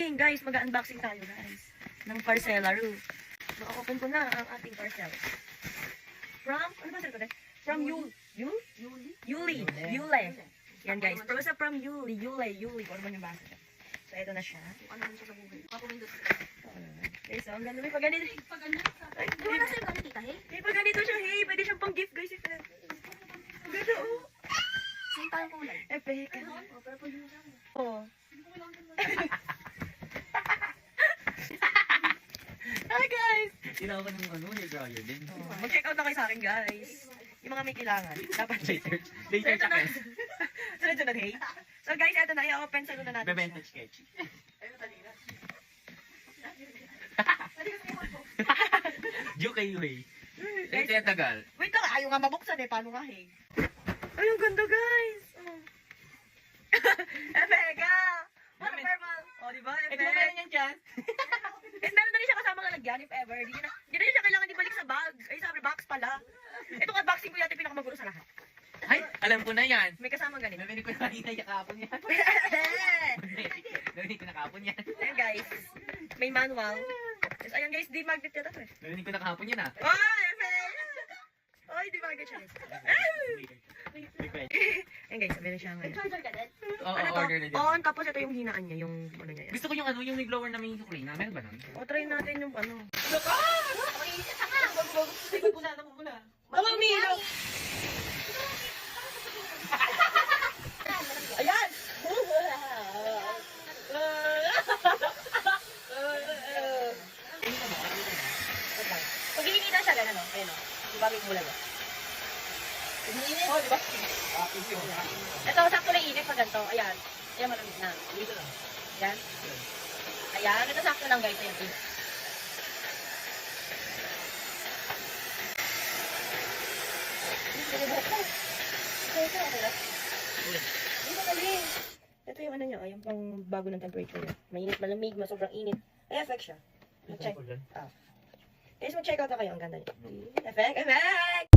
Guys, mag-unboxing tayo guys ng parcelaro. Maka-open ko na ang ating parcel. From, ano ba sabi ko? From Yuli. Yan guys, prosa from Yuli. Kung ano man yung basa. So, ito na siya. Ano man siya sa buhay. Papumindot. Okay, so ang ganda. May pag-ganito. Di ba nasa yung ganito, tita, he? May pag-ganito siya, hey. Pwede siyang pang-gift guys. Ang ganda, oh. Saan tayong kulay? Epic. Pero pwede mo siya. Oh. Hi guys! Tinawa ng ano, ni dryer din. Mag-check out na kayo sa akin guys. Yung mga may kailangan. Dapat Later ito check na. in. Sunod-sunod, hey. So guys, ito na. I-open sa na natin. Bebenta sketch. Joke kayo eh. Guys, Ito yung tagal. wait lang. Ayaw nga mabuksan eh. Paano nga, hey? Ay, ang ganda guys. Oh. Efeka! What a purple. Oh, diba? Ito meron yan dyan. Meron na rin siya kasama lalagyan if ever. Di na siya kailangan ibalik sa bag. Ay, sabi, box pala. Itong unboxing ko yata pinakamagulo sa lahat. Ay, alam ko na yan. May kasama ganito. Narinig ko na kanina yung kapon yan. Narinig ko na kapon yan. Ayan guys, may manual. Yes, ayan guys, di magnet yata to eh. Narinig ko na kahapon yan ah. Ay, ay, di magnet siya. Ayan guys, meron siya ngayon. Charger ka din? Oo, Ano to? order na dyan. On, tapos ito yung hinaan niya, yung ano niya yan. Gusto ko yung ano, yung may blower na may suklina. Meron ba nun? O, try natin yung ano. Ikot muna, naman muna. Tawag Milo! Ayan! Pag iinita siya, gano'n, no? Ayun, no? Diba may mula ba? Oh, diba? Ito, sakto lang init pag ganito. Ayan. Ayan, malamig na. Ayan. Ayan, ito sakto lang guys. Ayan. Ito yung ano niya, yung pang bago ng temperature niya. Mainit, malamig, sobrang init. Ay, effect siya. Check. Ah. Guys, mag-check out na kayo. Ang ganda niya. Effect!